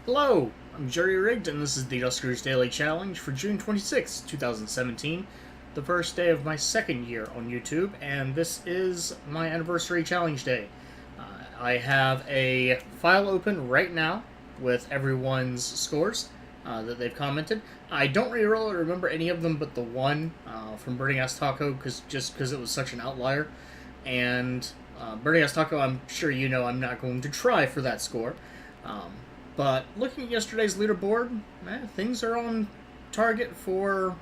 Hello, I'm Jerry Rigged, and this is the Duskers Daily Challenge for June 26, 2017, the first day of my second year on YouTube, and this is my anniversary challenge day. I have a file open right now with everyone's scores that they've commented. I don't really remember any of them but the one from Birding Ass Taco, just because it was such an outlier, and Birding Ass Taco, I'm sure you know I'm not going to try for that score. But looking at yesterday's leaderboard, things are on target for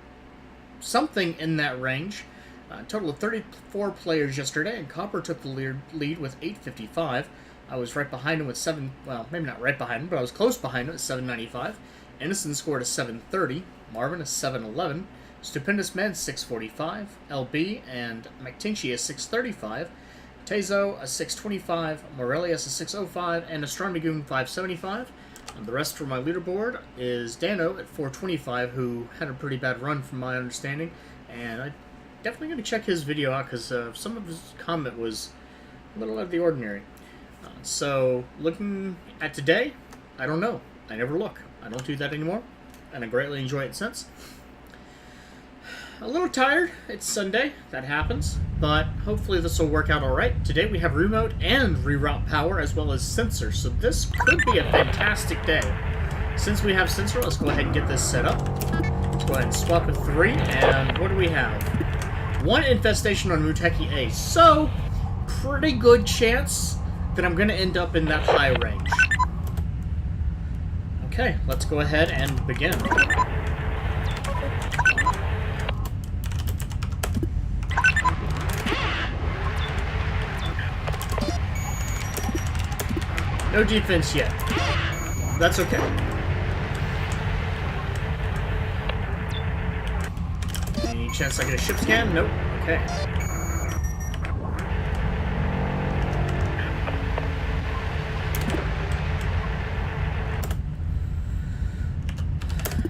something in that range. A total of 34 players yesterday, and Copper took the lead with 855. I was right behind him with 7, well, maybe not right behind him, but I was close behind him at 795. Innocent scored a 730, Marvin a 711, Stupendous Med 645, LB and McTinchy a 635, Tezo a 625, Morelius a 605, and Astronomy Goon 575. And the rest for my leaderboard is Dano at 425, who had a pretty bad run from my understanding, and I'm definitely going to check his video out because some of his comment was a little out of the ordinary. So, looking at today, I don't know. I never look. I don't do that anymore, and I greatly enjoy it since. A little tired. It's Sunday. That happens. But hopefully this will work out alright. Today we have remote and reroute power as well as sensor. So this could be a fantastic day. Since we have sensor, let's go ahead and get this set up. Let's go ahead and swap a 3. And what do we have? 1 infestation on Muteki A. So, pretty good chance that I'm going to end up in that high range. Okay, let's go ahead and begin. No defense yet. That's okay. Any chance I get a ship scan? Nope. Okay.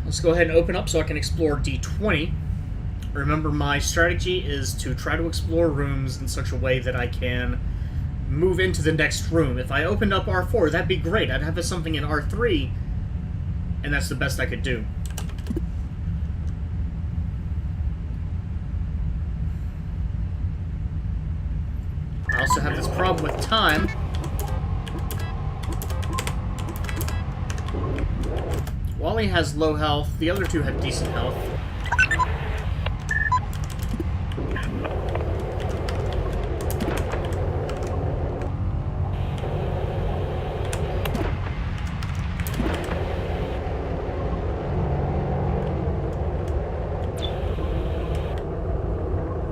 Let's go ahead and open up so I can explore D20. Remember, my strategy is to try to explore rooms in such a way that I can move into the next room. If I opened up R4, that'd be great. I'd have something in R3, and that's the best I could do. I also have this problem with time. Wally has low health. The other two have decent health.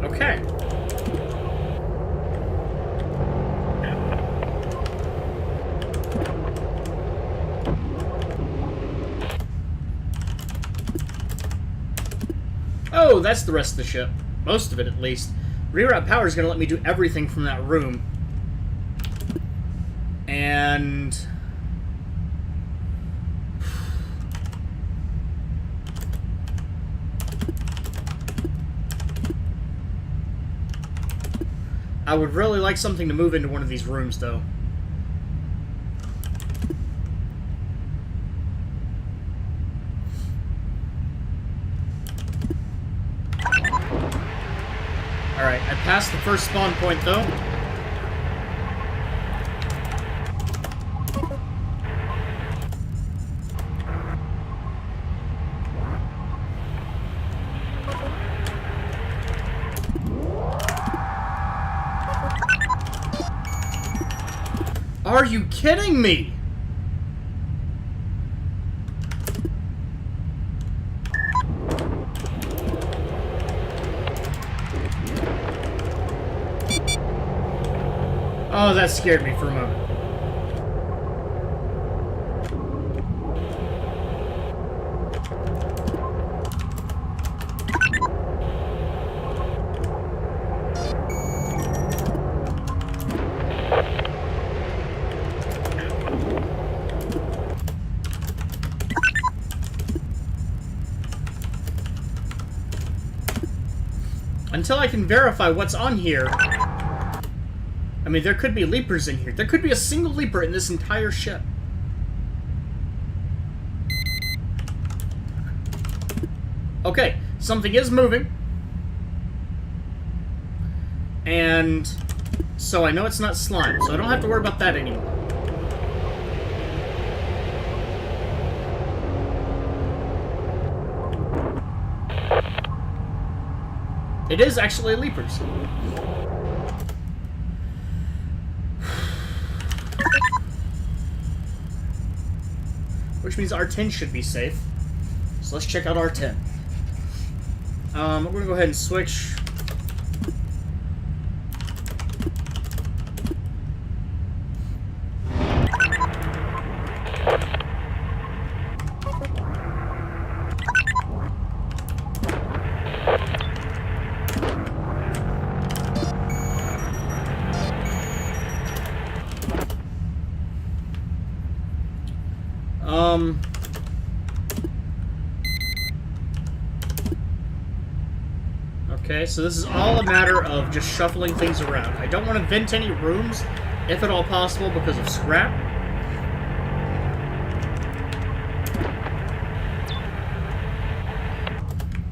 Okay. Oh, that's the rest of the ship. Most of it, at least. Reroute power is going to let me do everything from that room. And I would really like something to move into one of these rooms, though. Alright, I passed the first spawn point, though. Are you kidding me? Oh, that scared me for a moment. Until I can verify what's on here, I mean, there could be leapers in here. There could be a single leaper in this entire ship. Okay, something is moving. And so I know it's not slime, so I don't have to worry about that anymore. It is actually leapers. Which means R10 should be safe. So let's check out R10. I'm going to go ahead and switch. Okay, so this is all a matter of just shuffling things around. I don't want to vent any rooms, if at all possible, because of scrap.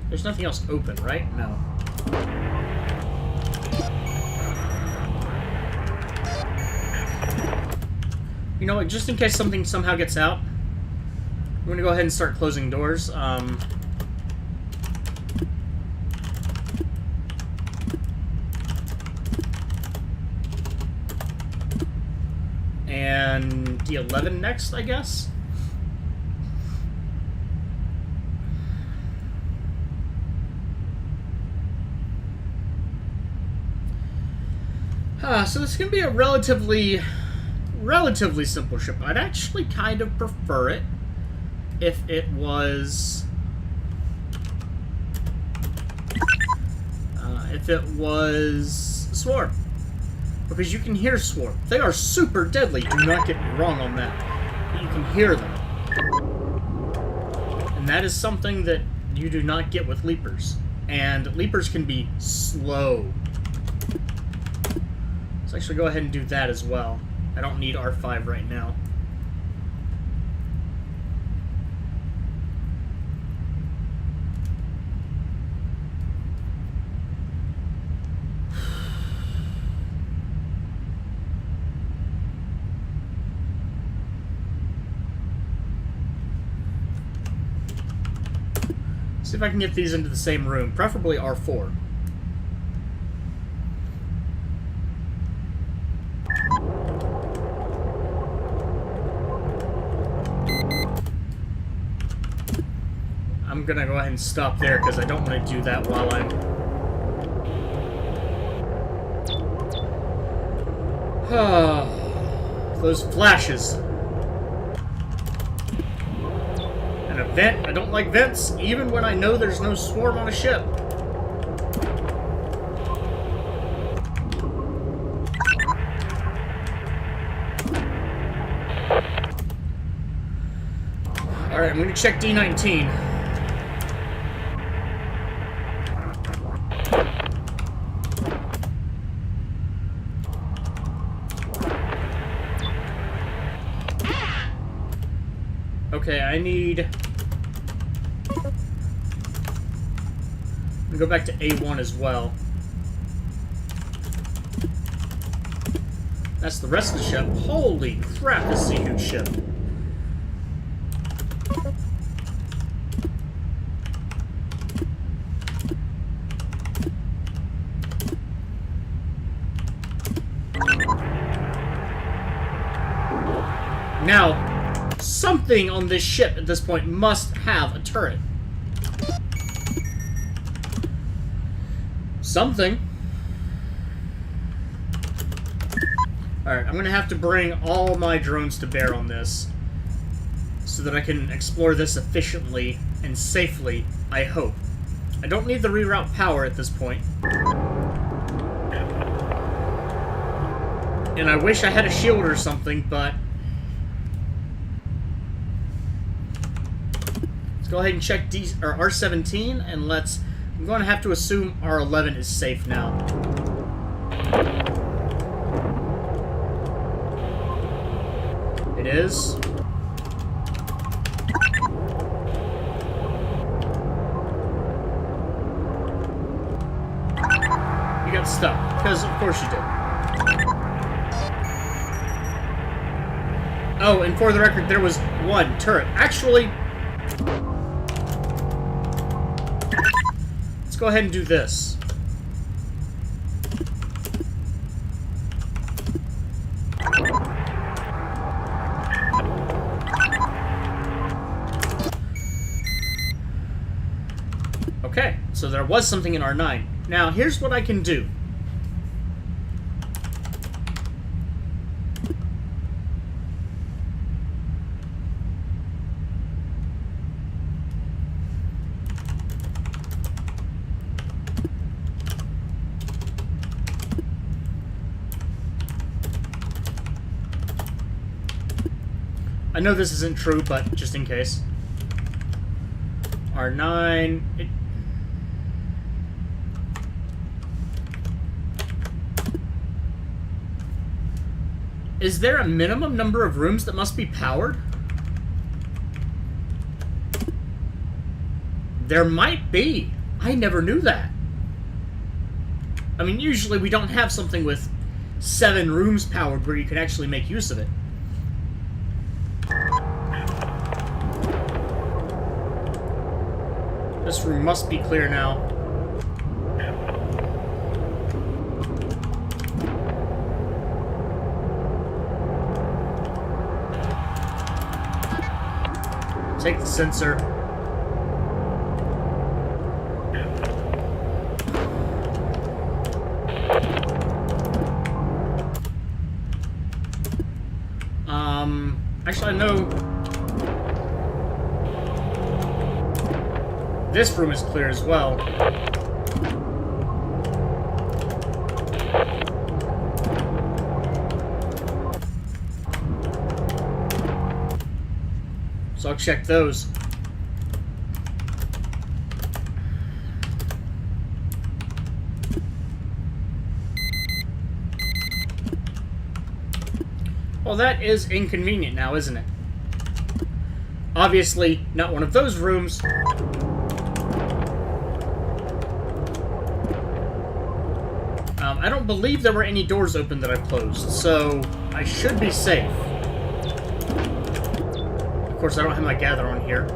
There's nothing else open, right? No. You know what, just in case something somehow gets out, I'm going to go ahead and start closing doors. And D11 next, I guess? So this is going to be a relatively simple ship. I'd actually kind of prefer it if it was... Swarm. Because you can hear Swarm. They are super deadly, do not get me wrong on that. But you can hear them. And that is something that you do not get with Leapers. And Leapers can be slow. Let's actually go ahead and do that as well. I don't need R5 right now. See if I can get these into the same room, preferably R4. I'm gonna go ahead and stop there because I don't want to do that while I'm... Those flashes. An event. I don't like vents, even when I know there's no swarm on a ship. Alright, I'm gonna check D19. Okay, I need... I'm gonna go back to A1 as well. That's the rest of the ship. Holy crap, this is a huge ship. Now, something on this ship at this point must have a turret. Something. Alright, I'm going to have to bring all my drones to bear on this so that I can explore this efficiently and safely, I hope. I don't need the reroute power at this point. And I wish I had a shield or something, but... Let's go ahead and check R17, and let's... I'm going to have to assume R11 is safe now. It is. because of course you did. Oh, and for the record, there was one turret. Actually, let's go ahead and do this. Okay, so there was something in R9. Now, here's what I can do. I know this isn't true, but just in case. R9... Is there a minimum number of rooms that must be powered? There might be. I never knew that. I mean, usually we don't have something with 7 rooms powered where you can actually make use of it. This room must be clear now. Take the sensor. Actually, I know this room is clear as well. So I'll check those. Well, that is inconvenient now, isn't it? Obviously, not one of those rooms. I don't believe there were any doors open that I've closed, so I should be safe. Of course, I don't have my gather on here.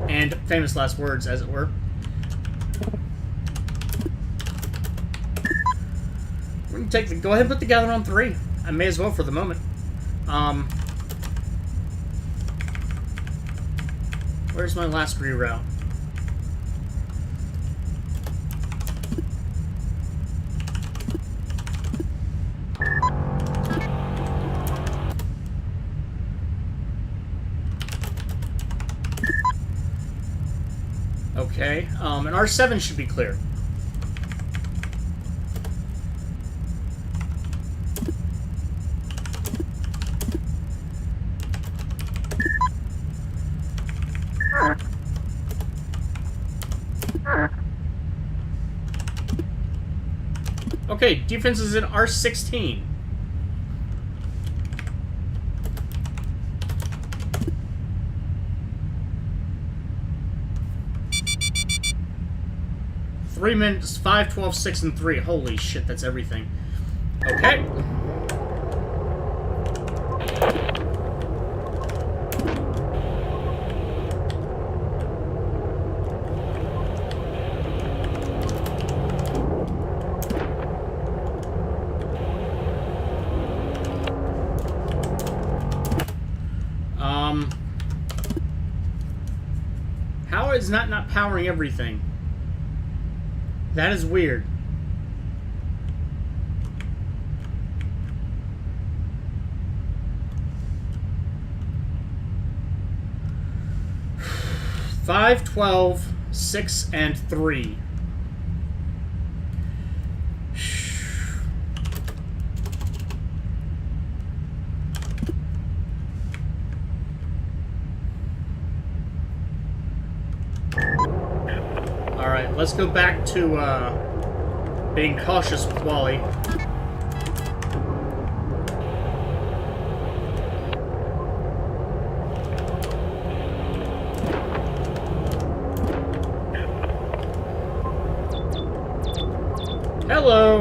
And famous last words, as it were. We can take the... Go ahead and put the gather on 3. I may as well for the moment. Where's my last reroute? Okay, and R7 should be clear. Okay, defense is in R16. Three minutes, 5, 12, 6, and 3. Holy shit, that's everything. Okay. How is that not powering everything? That is weird. Five, 12, 6, and 3. Alright, let's go back to being cautious with Wally. Hello!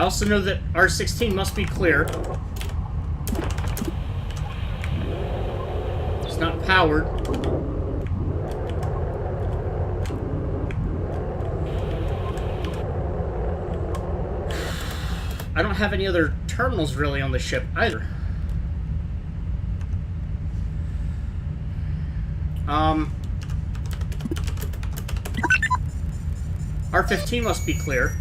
also know that R16 must be clear. It's not powered. I don't have any other terminals really on the ship either. R15 must be clear.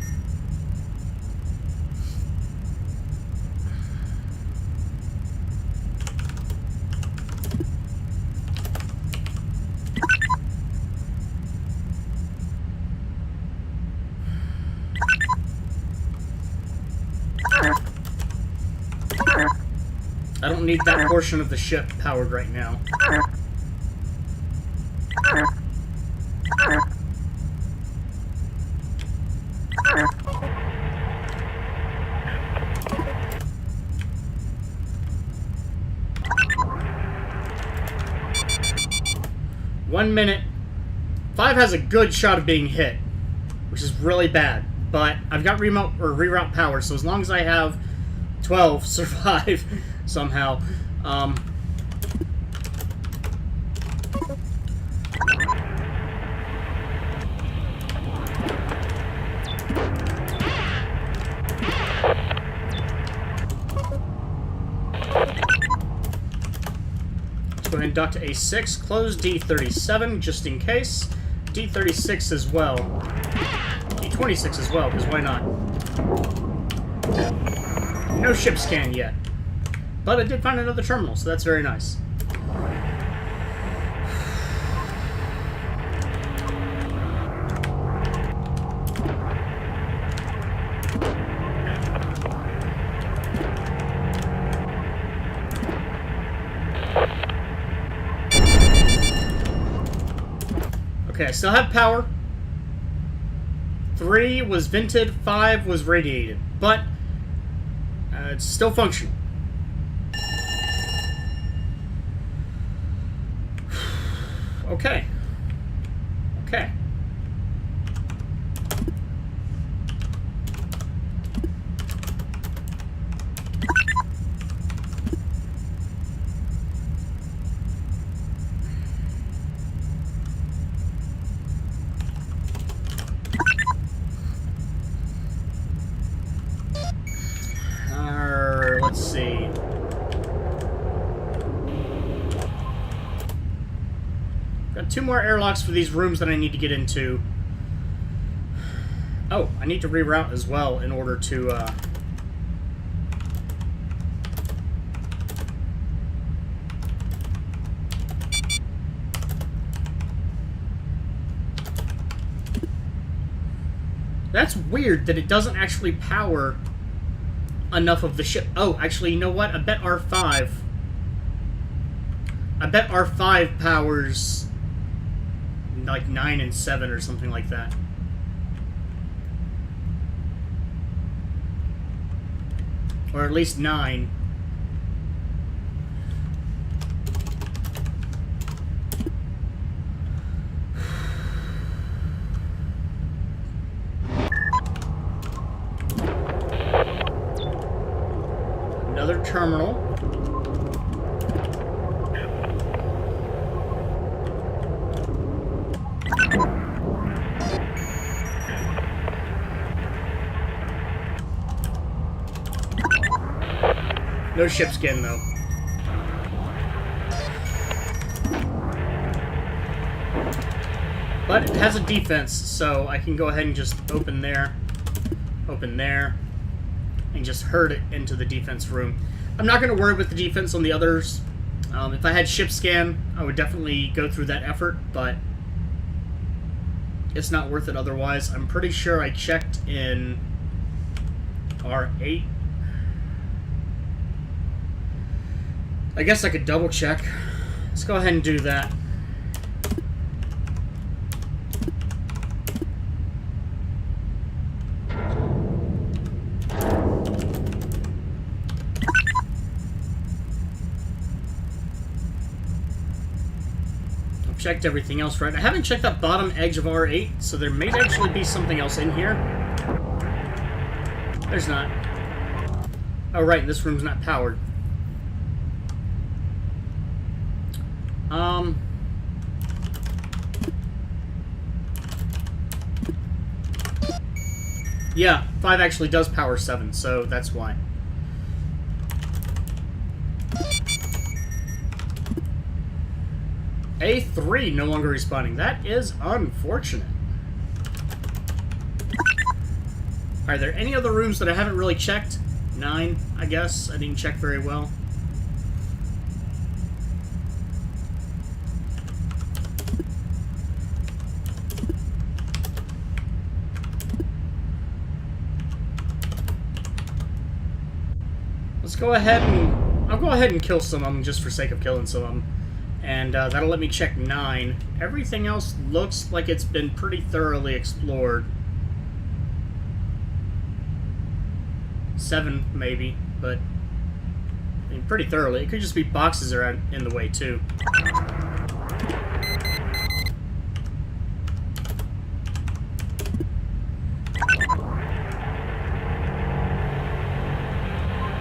I don't need that portion of the ship powered right now. One minute. 5 has a good shot of being hit, which is really bad. But I've got reroute power, so as long as I have 12 survive somehow. Let's go ahead and duct A6, close D37 just in case. D36 as well. D26 as well, because why not? No ship scan yet. But I did find another terminal, so that's very nice. Okay, I still have power. 3 was vented, 5 was radiated, but it's still functional. Okay. Okay. Let's see. Got 2 more airlocks for these rooms that I need to get into. Oh, I need to reroute as well in order to, That's weird that it doesn't actually power enough of the ship. Oh, actually, you know what? I bet R5 powers like 9 and 7 or something like that. Or at least 9. Another terminal. No ship skin, though. But it has a defense, so I can go ahead and just open there, and just herd it into the defense room. I'm not going to worry with the defense on the others. If I had ship scan, I would definitely go through that effort, but it's not worth it otherwise. I'm pretty sure I checked in R8. I guess I could double check. Let's go ahead and do that. I've checked everything else right. I haven't checked that bottom edge of R8, so there may actually be something else in here. There's not. Oh, right, this room's not powered. Yeah, 5 actually does power 7, so that's why. A3 no longer respawning. That is unfortunate. Are there any other rooms that I haven't really checked? 9, I guess. I didn't check very well. Let's go ahead and... I'll go ahead and kill some of them just for sake of killing some of them. And that'll let me check 9. Everything else looks like it's been pretty thoroughly explored. 7, maybe, but... I mean, pretty thoroughly. It could just be boxes are in the way, too.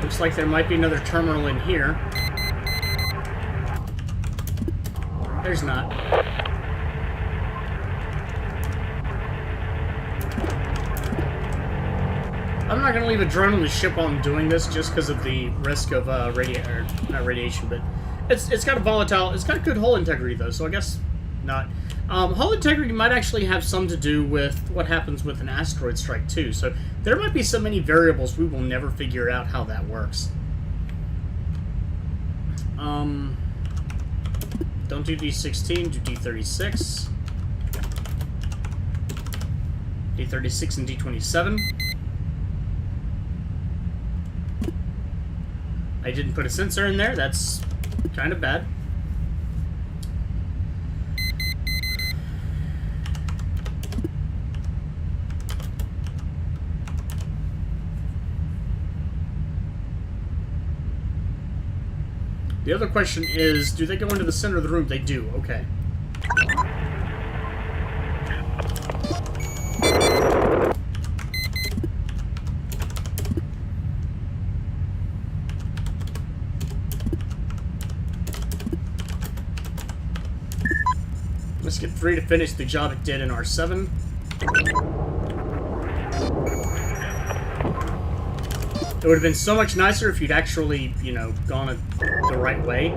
Looks like there might be another terminal in here. There's not. I'm not going to leave a drone on the ship while I'm doing this, just because of the risk of not radiation, but it's got a volatile. It's got good hull integrity though, so I guess not. Hull integrity might actually have some to do with what happens with an asteroid strike too. So there might be so many variables we will never figure out how that works. Don't do D16, do D36. D36 and D27. I didn't put a sensor in there, that's kind of bad. The other question is, do they go into the center of the room? They do, okay. Let's get 3 to finish the job it did in R7. It would have been so much nicer if you'd actually, you know, gone the right way.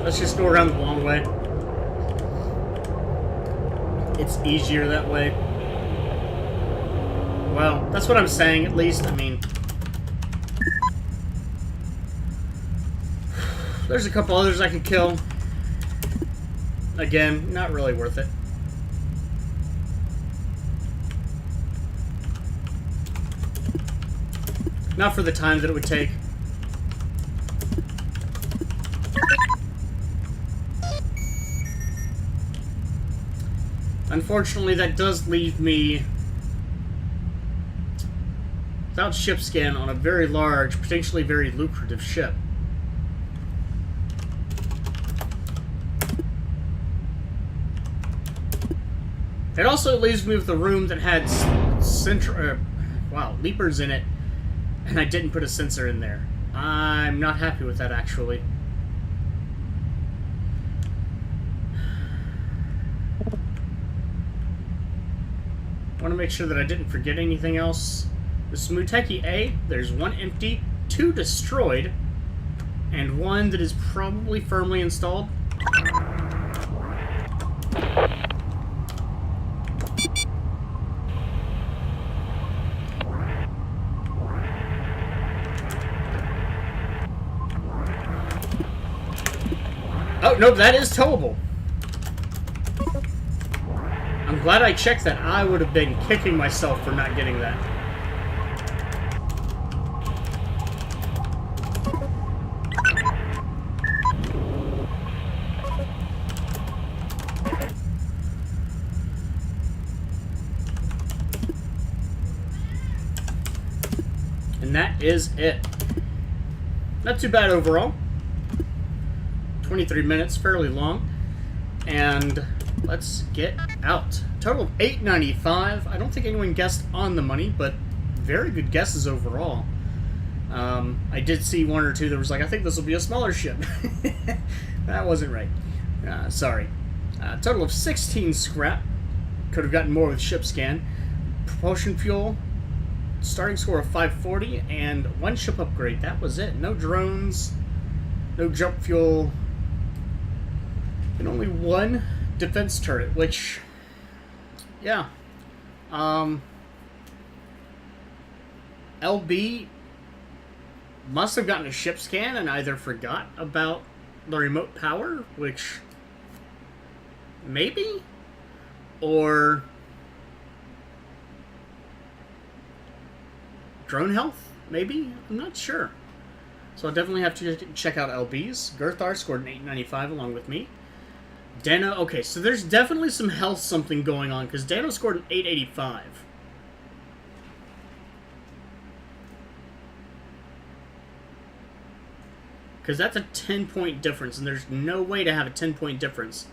Let's just go around the long way. It's easier that way. Well, that's what I'm saying, at least. I mean... There's a couple others I could kill. Again, not really worth it. Not for the time that it would take. Unfortunately, that does leave me without ship scan on a very large, potentially very lucrative ship. It also leaves me with a room that had leapers in it, and I didn't put a sensor in there. I'm not happy with that, actually. I want to make sure that I didn't forget anything else. The Smuteki A, there's 1 empty, 2 destroyed, and 1 that is probably firmly installed. Oh, no, that is towable. I'm glad I checked that. I would have been kicking myself for not getting that. And that is it. Not too bad overall. 23 minutes, fairly long. And let's get out. Total of $8.95. I don't think anyone guessed on the money, but very good guesses overall. I did see one or two that was like, I think this will be a smaller ship. That wasn't right. Sorry. Total of 16 scrap. Could have gotten more with ship scan. Propulsion fuel. Starting score of 540 and one ship upgrade. That was it. No drones. No jump fuel. And only one defense turret, which, yeah. LB must have gotten a ship scan and either forgot about the remote power, which maybe, or drone health, maybe? I'm not sure. So I'll definitely have to check out LB's. Gerthar scored an 895 along with me. Dano, okay, so there's definitely some health something going on, because Dano scored an 885. Because that's a 10-point difference, and there's no way to have a 10-point difference.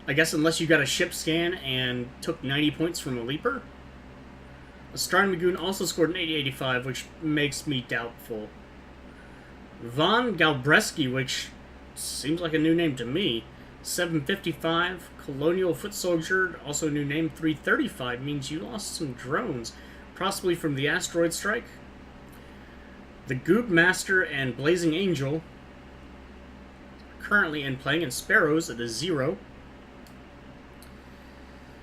I guess unless you got a ship scan and took 90 points from a Leaper. Starn Magoon also scored an 885, which makes me doubtful. Von Galbreski, which seems like a new name to me, 755. Colonial Foot Soldier, also a new name, 335, means you lost some drones, possibly from the asteroid strike. The Goob Master and Blazing Angel, currently in playing, and Sparrows at a 0.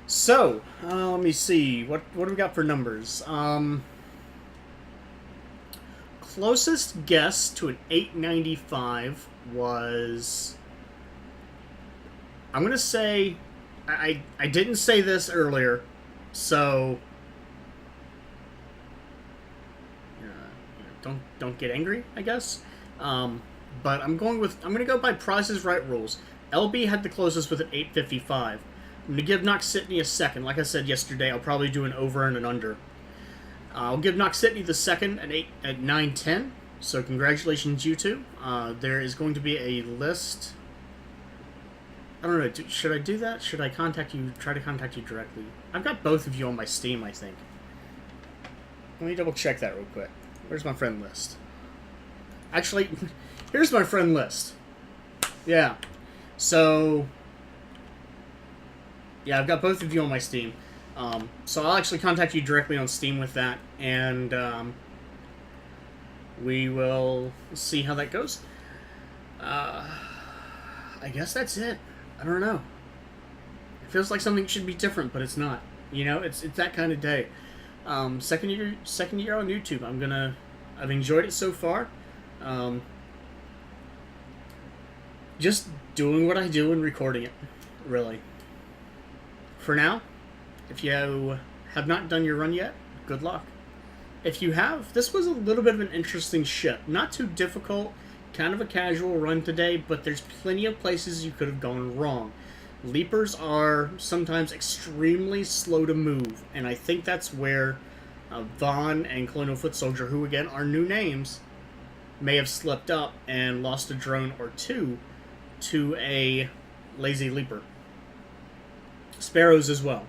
So, let me see. What do we got for numbers? Closest guess to an 895 was... I'm going to say... I didn't say this earlier, so... Don't get angry, I guess. But I'm going to go by Price's Right rules. LB had the closest with an 855. I'm going to give Knox Sydney a second. Like I said yesterday, I'll probably do an over and an under. I'll give Knox Sydney the second at 910. So congratulations, you two. There is going to be a list. I don't know. Should I do that? Should I contact you? Try to contact you directly? I've got both of you on my Steam, I think. Let me double check that real quick. Where's my friend list? Actually, here's my friend list. Yeah. So... yeah, I've got both of you on my Steam. So I'll actually contact you directly on Steam with that, and we will see how that goes. I guess that's it. I don't know. It feels like something should be different, but it's not. You know, it's that kind of day. Second year on YouTube. I've enjoyed it so far. Just doing what I do and recording it, really. For now, if you have not done your run yet, good luck. If you have, this was a little bit of an interesting ship. Not too difficult, kind of a casual run today, but there's plenty of places you could have gone wrong. Leapers are sometimes extremely slow to move, and I think that's where Vaughn and Colonial Foot Soldier, who again are new names, may have slipped up and lost a drone or two to a lazy Leaper. Sparrows as well.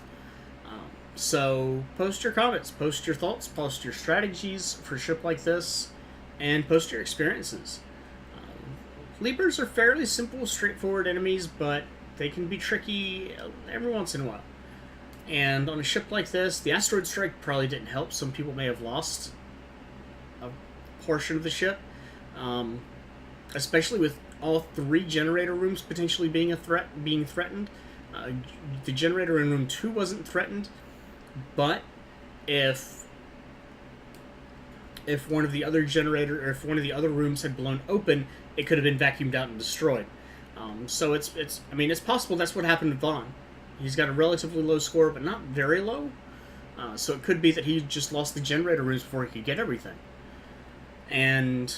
So post your comments, post your thoughts, post your strategies for a ship like this, and post your experiences. Leapers are fairly simple, straightforward enemies, but they can be tricky every once in a while. And on a ship like this, the asteroid strike probably didn't help. Some people may have lost a portion of the ship, especially with all 3 generator rooms potentially being threatened. The generator in room 2 wasn't threatened, but if one of the other rooms had blown open, it could have been vacuumed out and destroyed. So it's possible that's what happened to Vaughn. He's got a relatively low score, but not very low. So it could be that he just lost the generator rooms before he could get everything. And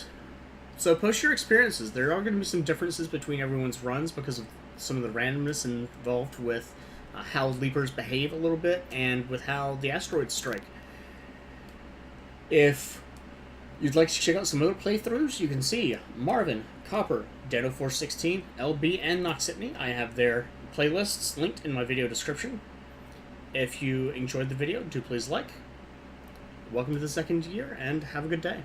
so post your experiences. There are going to be some differences between everyone's runs because of some of the randomness involved with how Leapers behave a little bit and with how the asteroids strike. If you'd like to check out some other playthroughs, you can see Marvin, Copper, Dano416, LB, and Noxitney. I have their playlists linked in my video description. If you enjoyed the video, do please like. Welcome to the second year, and have a good day.